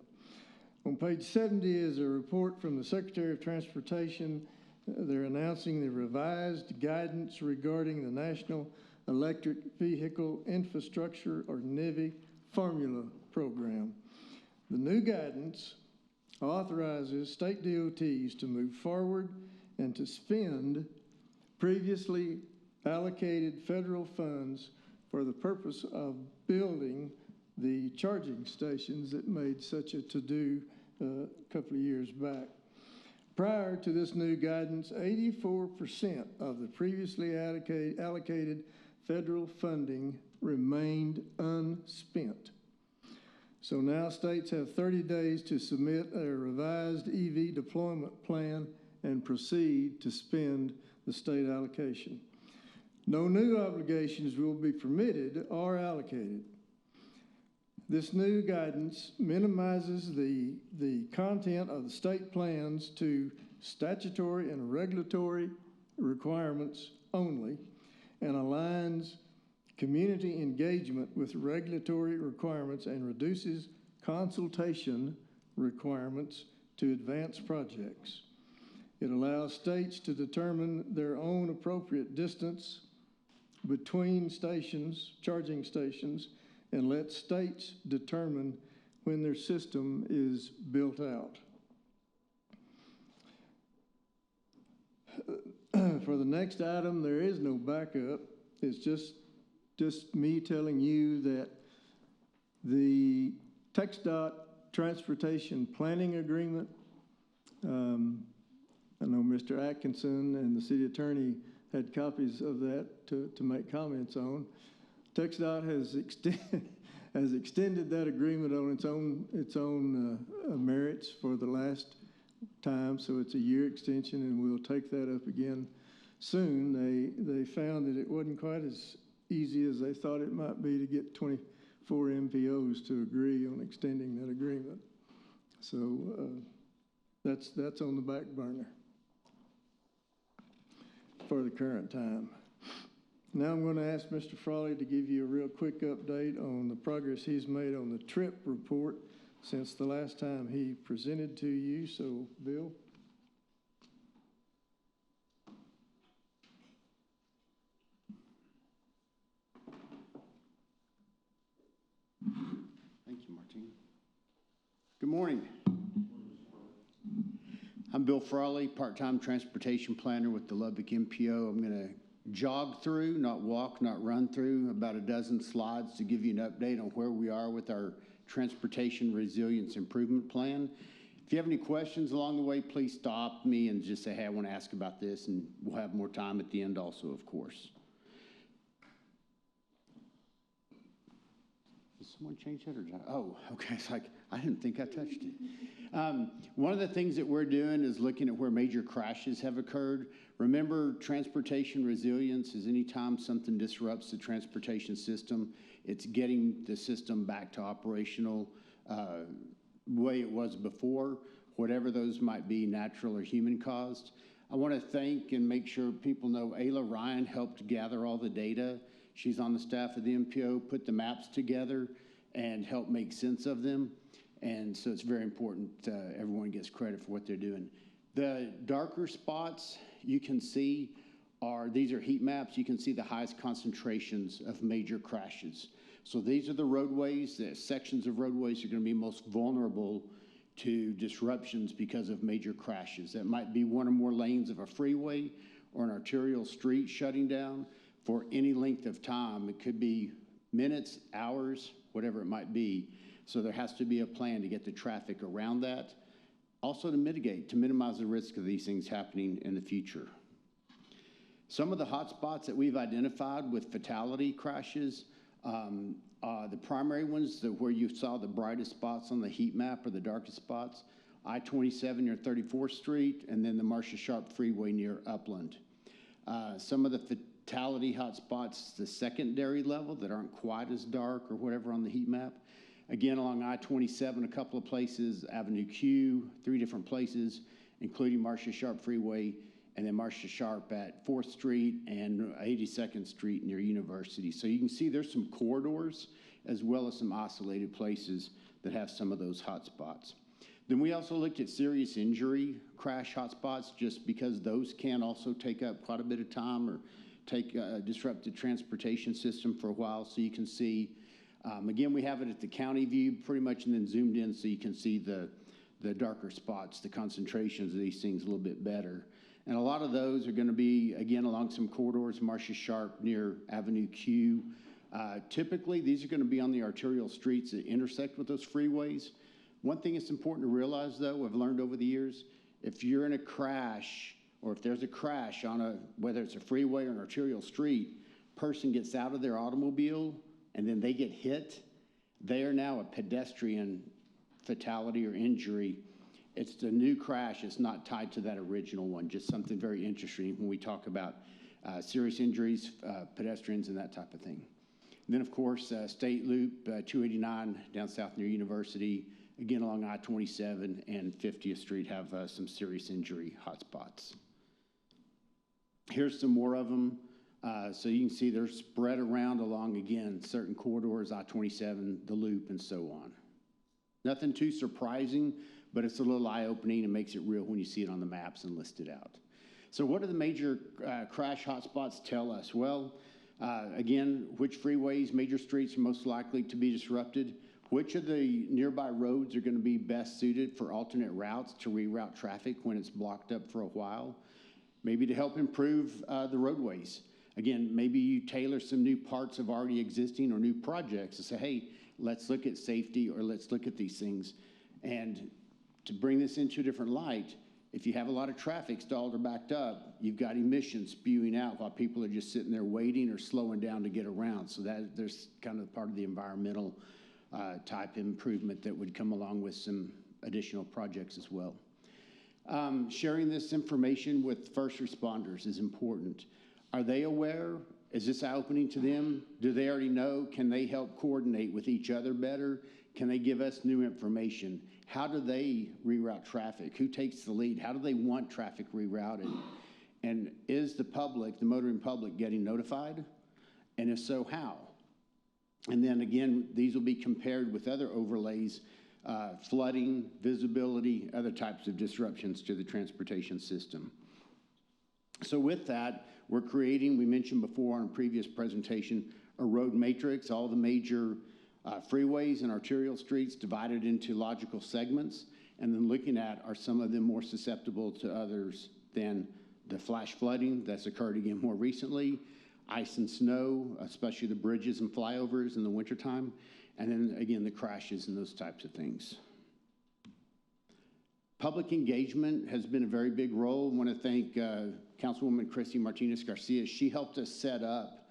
Speaker 3: On page 70 is a report from the Secretary of Transportation. They're announcing the revised guidance regarding the National Electric Vehicle Infrastructure, or NEVI, formula program. The new guidance authorizes state DOTs to move forward and to spend previously allocated federal funds for the purpose of building the charging stations that made such a to-do a couple of years back. Prior to this new guidance, 84% of the previously allocated federal funding remained unspent. So now states have 30 days to submit a revised EV deployment plan and proceed to spend the state allocation. No new obligations will be permitted or allocated. This new guidance minimizes the content of the state plans to statutory and regulatory requirements only, and aligns community engagement with regulatory requirements and reduces consultation requirements to advance projects. It allows states to determine their own appropriate distance between stations, charging stations, and let states determine when their system is built out. For the next item, there is no backup. It's just me telling you that the TxDOT Transportation Planning Agreement, I know Mr. Atkinson and the city attorney had copies of that to make comments on. TxDOT has extended that agreement on its own merits for the last time, so it's a year extension, and we'll take that up again soon. They found that it wasn't quite as easy as they thought it might be to get 24 MPOs to agree on extending that agreement. So that's on the back burner for the current time. Now I'm going to ask Mr. Frawley to give you a real quick update on the progress he's made on the TRIP report since the last time he presented to you. So, Bill?
Speaker 9: Thank you, Martine. Good morning. I'm Bill Frawley, part-time transportation planner with the Lubbock MPO. I'm going to jog through, not walk, not run through, about a dozen slides to give you an update on where we are with our Transportation Resilience Improvement Plan. If you have any questions along the way, please stop me and just say, hey, I want to ask about this, and we'll have more time at the end also, of course. Did someone change that or did I? Oh, okay. It's like, I didn't think I touched it. One of the things that we're doing is looking at where major crashes have occurred. Remember, transportation resilience is anytime something disrupts the transportation system, it's getting the system back to operational way it was before, whatever those might be, natural or human caused. I want to thank and make sure people know Ayla Ryan helped gather all the data. She's on the staff of the MPO, put the maps together, and helped make sense of them. And so it's very important everyone gets credit for what they're doing. The darker spots you can see these are heat maps. You can see the highest concentrations of major crashes. So these are the roadways, the sections of roadways are going to be most vulnerable to disruptions because of major crashes. That might be one or more lanes of a freeway or an arterial street shutting down for any length of time. It could be minutes, hours, whatever it might be. So there has to be a plan to get the traffic around that. Also to mitigate, to minimize the risk of these things happening in the future. Some of the hot spots that we've identified with fatality crashes, the primary ones, where you saw the brightest spots on the heat map or the darkest spots, I-27 near 34th Street, and then the Marcia Sharp Freeway near Upland. Some of the fatality hot spots, the secondary level that aren't quite as dark or whatever on the heat map. Again, along I-27, a couple of places, Avenue Q, 3 different places, including Marcia Sharp Freeway and then Marcia Sharp at 4th Street and 82nd Street near University. So you can see there's some corridors as well as some isolated places that have some of those hot spots. Then we also looked at serious injury crash hotspots, just because those can also take up quite a bit of time or disrupt the transportation system for a while. So you can see, again, we have it at the county view pretty much, and then zoomed in so you can see the darker spots, the concentrations of these things a little bit better. And a lot of those are going to be, again, along some corridors, Marcia Sharp near Avenue Q. Typically, these are going to be on the arterial streets that intersect with those freeways. One thing that's important to realize, though, I've learned over the years, if you're in a crash, or if there's a crash on whether it's a freeway or an arterial street, person gets out of their automobile and then they get hit, they are now a pedestrian fatality or injury. It's a new crash. It's not tied to that original one, just something very interesting when we talk about serious injuries, pedestrians, and that type of thing. And then, of course, State Loop 289 down south near University, again along I-27 and 50th Street have some serious injury hotspots. Here's some more of them. So you can see they're spread around along, again, certain corridors, I-27, the Loop, and so on. Nothing too surprising, but it's a little eye-opening and makes it real when you see it on the maps and listed out. So what do the major crash hotspots tell us? Well, again, which freeways, major streets are most likely to be disrupted? Which of the nearby roads are going to be best suited for alternate routes to reroute traffic when it's blocked up for a while? Maybe to help improve the roadways. Again, maybe you tailor some new parts of already existing or new projects and say, hey, let's look at safety or let's look at these things. And to bring this into a different light, if you have a lot of traffic stalled or backed up, you've got emissions spewing out while people are just sitting there waiting or slowing down to get around. So there's kind of part of the environmental type improvement that would come along with some additional projects as well. Sharing this information with first responders is important. Are they aware? Is this eye-opening to them? Do they already know? Can they help coordinate with each other better? Can they give us new information? How do they reroute traffic? Who takes the lead? How do they want traffic rerouted? And is the public, the motoring public, getting notified? And if so, how? And then again, these will be compared with other overlays, flooding, visibility, other types of disruptions to the transportation system. So with that, we're creating, we mentioned before on a previous presentation, a road matrix, all the major freeways and arterial streets divided into logical segments, and then looking at are some of them more susceptible to others than the flash flooding that's occurred again more recently, ice and snow, especially the bridges and flyovers in the wintertime, and then again the crashes and those types of things. Public engagement has been a very big role. I want to thank Councilwoman Christy Martinez-Garcia. She helped us set up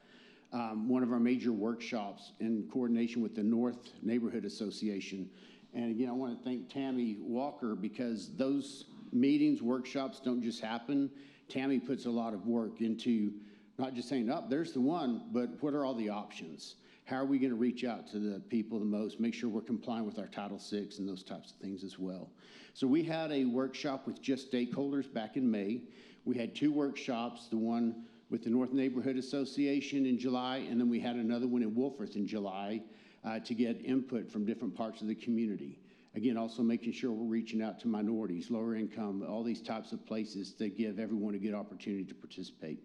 Speaker 9: one of our major workshops in coordination with the North Neighborhood Association. And again, I want to thank Tammy Walker, because those meetings, workshops don't just happen. Tammy puts a lot of work into not just saying, oh, there's the one, but what are all the options? How are we going to reach out to the people the most, make sure we're complying with our Title VI and those types of things as well. So we had a workshop with just stakeholders back in May. We had 2 workshops, the one with the North Neighborhood Association in July, and then we had another one in Wolforth in July to get input from different parts of the community. Again, also making sure we're reaching out to minorities, lower income, all these types of places that give everyone a good opportunity to participate.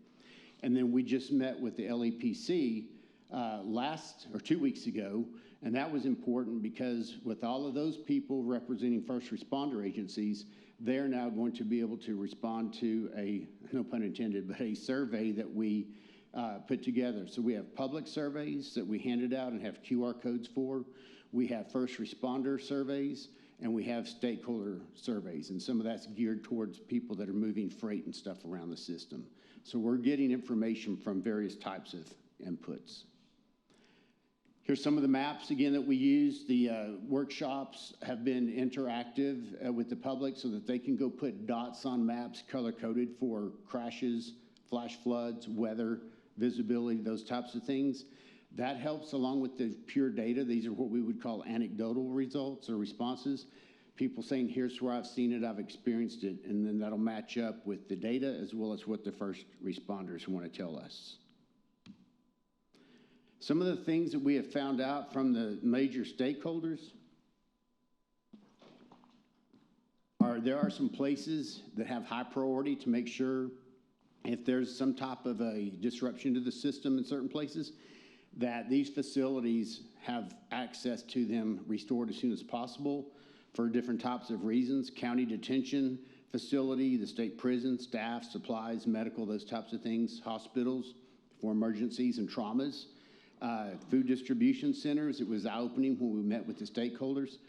Speaker 9: And then we just met with the LEPC 2 weeks ago, and that was important because with all of those people representing first responder agencies, they're now going to be able to respond to a, no pun intended, but a survey that we put together. So we have public surveys that we handed out and have QR codes for. We have first responder surveys, and we have stakeholder surveys, and some of that's geared towards people that are moving freight and stuff around the system. So we're getting information from various types of inputs. Here's some of the maps, again, that we use. The workshops have been interactive with the public so that they can go put dots on maps color-coded for crashes, flash floods, weather, visibility, those types of things. That helps along with the pure data. These are what we would call anecdotal results or responses. people saying, here's where I've seen it, I've experienced it, and then that'll match up with the data as well as what the first responders want to tell us. Some of the things that we have found out from the major stakeholders are there are some places that have high priority to make sure if there's some type of a disruption to the system in certain places, that these facilities have access to them restored as soon as possible for different types of reasons. County detention facility, the state prison, staff, supplies, medical, those types of things, hospitals for emergencies and traumas, food distribution centers. It was eye-opening when we met with the stakeholders.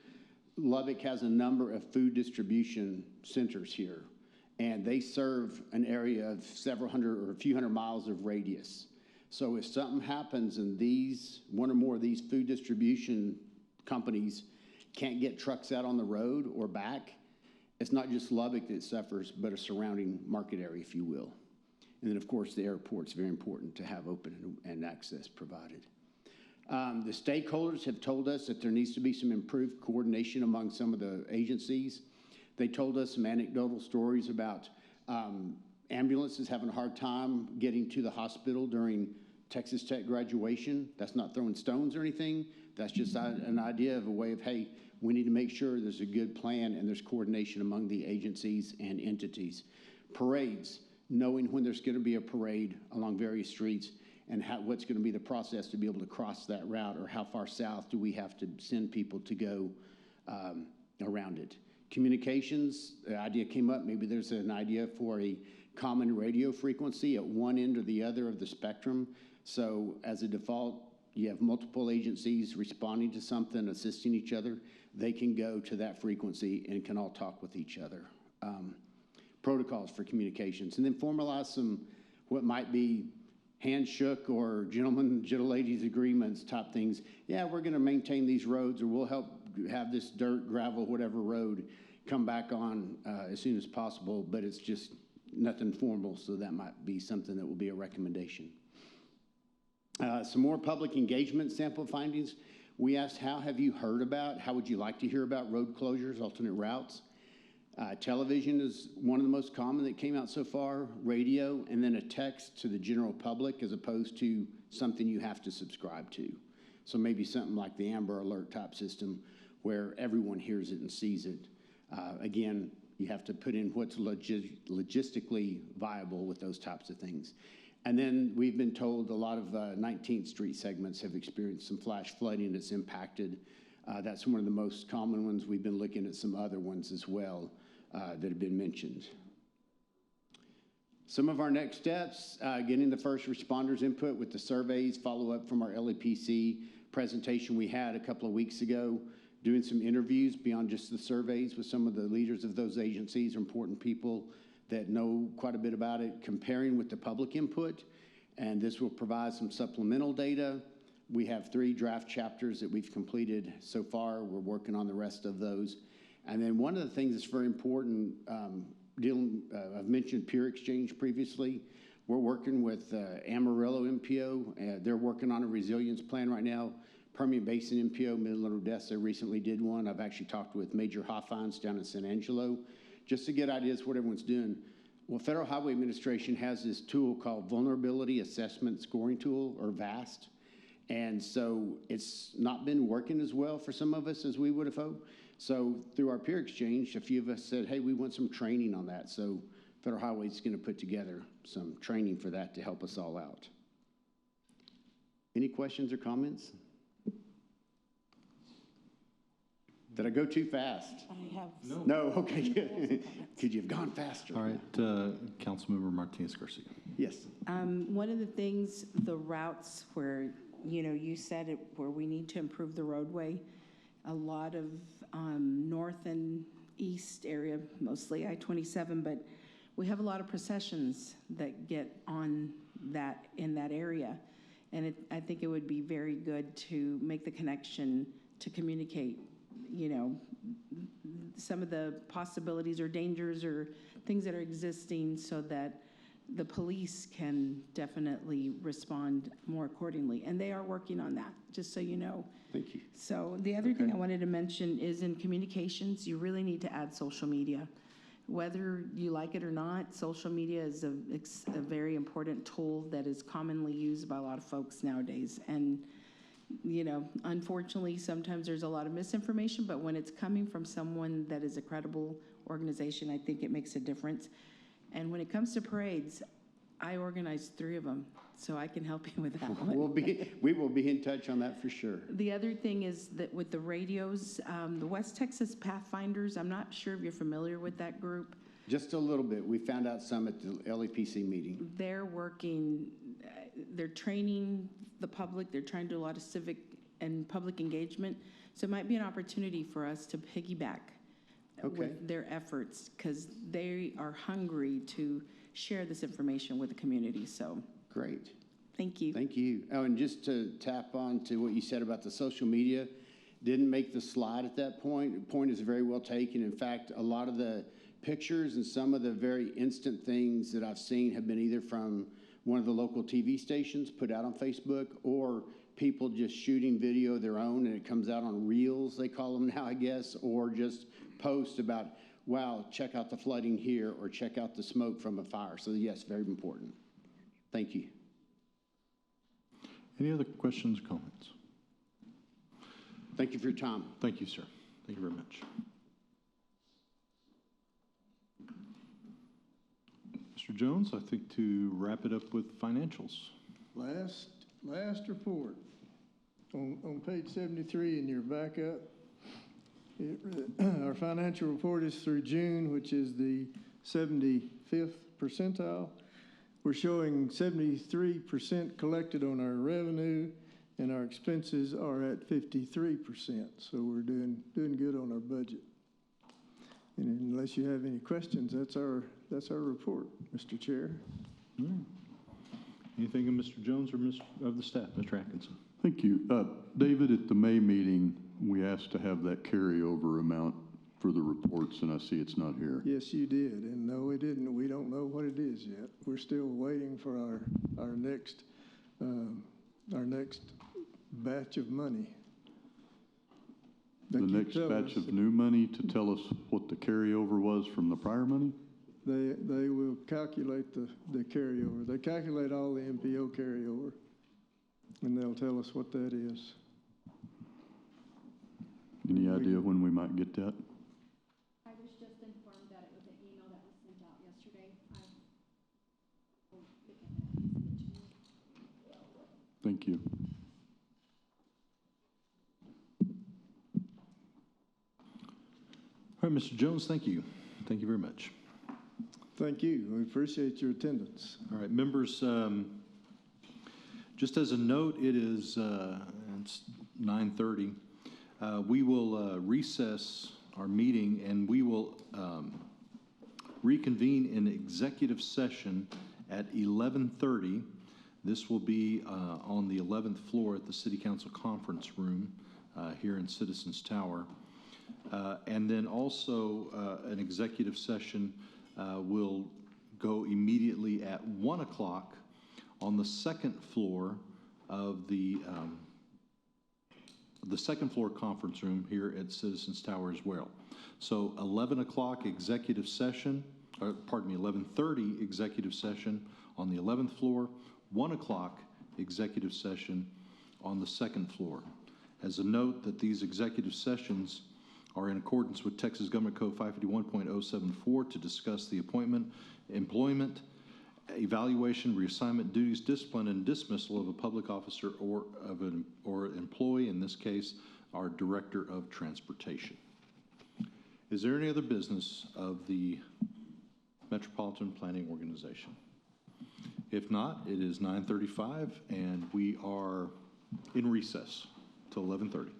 Speaker 9: Lubbock has a number of food distribution centers here, and they serve an area of several hundred or a few hundred miles of radius. So if something happens and one or more of these food distribution companies can't get trucks out on the road or back, it's not just Lubbock that suffers, but a surrounding market area, if you will. And then, of course, the airport's very important to have open and access provided. The stakeholders have told us that there needs to be some improved coordination among some of the agencies. They told us some anecdotal stories about ambulances having a hard time getting to the hospital during Texas Tech graduation. That's not throwing stones or anything. That's just an idea of a way of, hey, we need to make sure there's a good plan and there's coordination among the agencies and entities. Parades, knowing when there's going to be a parade along various streets and what's going to be the process to be able to cross that route, or how far south do we have to send people to go around it. Communications, the idea came up, maybe there's an idea for a common radio frequency at one end or the other of the spectrum. So as a default, you have multiple agencies responding to something, assisting each other. They can go to that frequency and can all talk with each other. Protocols for communications, and then formalize some what might be hand shook or gentlemen, gentleladies agreements type things. Yeah, we're going to maintain these roads, or we'll help have this dirt, gravel, whatever road come back on as soon as possible, but it's just nothing formal, so that might be something that will be a recommendation. Some more public engagement sample findings. We asked, how have you heard about, how would you like to hear about road closures, alternate routes? Television is one of the most common that came out so far, radio, and then a text to the general public as opposed to something you have to subscribe to. So maybe something like the Amber Alert type system where everyone hears it and sees it. Again, you have to put in what's logistically viable with those types of things. And then we've been told a lot of 19th Street segments have experienced some flash flooding that's impacted. That's one of the most common ones. We've been looking at some other ones as well that have been mentioned. Some of our next steps, getting the first responders' input with the surveys, follow up from our LEPC presentation we had a couple of weeks ago, doing some interviews beyond just the surveys with some of the leaders of those agencies, important people that know quite a bit about it, comparing with the public input, and this will provide some supplemental data. We have 3 draft chapters that we've completed so far. We're working on the rest of those. And then one of the things that's very important, I've mentioned peer exchange previously. We're working with Amarillo MPO. They're working on a resilience plan right now. Permian Basin MPO, Midland Odessa recently did one. I've actually talked with Major Hoffines down in San Angelo just to get ideas what everyone's doing. Well, Federal Highway Administration has this tool called Vulnerability Assessment Scoring Tool, or VAST. And so it's not been working as well for some of us as we would have hoped. So through our peer exchange, a few of us said, hey, we want some training on that. So Federal Highway is going to put together some training for that to help us all out. Any questions or comments? Did I go too fast?
Speaker 7: I have.
Speaker 9: No, okay. Could you have gone faster?
Speaker 1: All right, Councilmember Martinez-Garcia.
Speaker 9: Yes.
Speaker 7: One of the things, the routes where, you said it, where we need to improve the roadway, a lot of north and east area, mostly I-27, but we have a lot of processions that get on that, in that area. And I think it would be very good to make the connection to communicate, some of the possibilities or dangers or things that are existing so that the police can definitely respond more accordingly. And they are working on that, just so you know.
Speaker 9: Thank you.
Speaker 7: So the other thing I wanted to mention is in communications, you really need to add social media. Whether you like it or not, social media is a very important tool that is commonly used by a lot of folks nowadays. And, you know, unfortunately, sometimes there's a lot of misinformation, but when it's coming from someone that is a credible organization, I think it makes a difference. And when it comes to parades, I organized 3 of them, so I can help you with that one.
Speaker 9: We will be in touch on that for sure.
Speaker 7: The other thing is that with the radios, the West Texas Pathfinders, I'm not sure if you're familiar with that group.
Speaker 9: Just a little bit. We found out some at the LEPC meeting.
Speaker 7: They're working, they're training the public, they're trying to do a lot of civic and public engagement. So it might be an opportunity for us to piggyback with their efforts, because they are hungry to share this information with the community. So
Speaker 9: great.
Speaker 7: Thank you.
Speaker 9: Thank you. Oh, and just to tap on to what you said about the social media, didn't make the slide at that point. The point is very well taken. In fact, a lot of the pictures and some of the very instant things that I've seen have been either from one of the local TV stations put out on Facebook, or people just shooting video of their own and it comes out on reels, they call them now, I guess, or just post about, wow, check out the flooding here, or check out the smoke from a fire. So yes, very important. Thank you.
Speaker 1: Any other questions or comments?
Speaker 9: Thank you for your time.
Speaker 1: Thank you, sir. Thank you very much. Mr. Jones, I think to wrap it up with financials.
Speaker 3: Last report on page 73 in your backup. Our financial report is through June, which is the 75th percentile. We're showing 73% collected on our revenue, and our expenses are at 53%. So we're doing good on our budget. And unless you have any questions, that's our report, Mr. Chair.
Speaker 1: All right. Anything of Mr. Jones or of the staff, Mr. Atkinson?
Speaker 6: Thank you. David, at the May meeting, we asked to have that carryover amount for the reports, and I see it's not here.
Speaker 3: Yes, you did, and no, we didn't. We don't know what it is yet. We're still waiting for our next batch of money.
Speaker 6: The next batch of new money to tell us what the carryover was from the prior money?
Speaker 3: They will calculate the carryover. They calculate all the MPO carryover, and they'll tell us what that is.
Speaker 6: Any idea when we might get that?
Speaker 10: I was just informed that it was an email that was sent out yesterday.
Speaker 6: Thank you.
Speaker 1: All right, Mr. Jones, thank you. Thank you very much.
Speaker 3: Thank you. We appreciate your attendance.
Speaker 1: All right, members, just as a note, it's 9:30. We will recess our meeting, and we will reconvene in executive session at 11:30. This will be on the 11th floor at the City Council Conference Room here in Citizens Tower. And then also an executive session will go immediately at 1 o'clock on the second floor of the second floor conference room here at Citizens Tower as well. So 11 o'clock executive session, or pardon me, 11:30 executive session on the 11th floor, 1 o'clock executive session on the second floor. As a note that these executive sessions are in accordance with Texas Government Code 551.074 to discuss the appointment, employment, evaluation, reassignment, duties, discipline, and dismissal of a public officer or employee, in this case, our Director of Transportation. Is there any other business of the Metropolitan Planning Organization? If not, it is 9:35, and we are in recess till 11:30.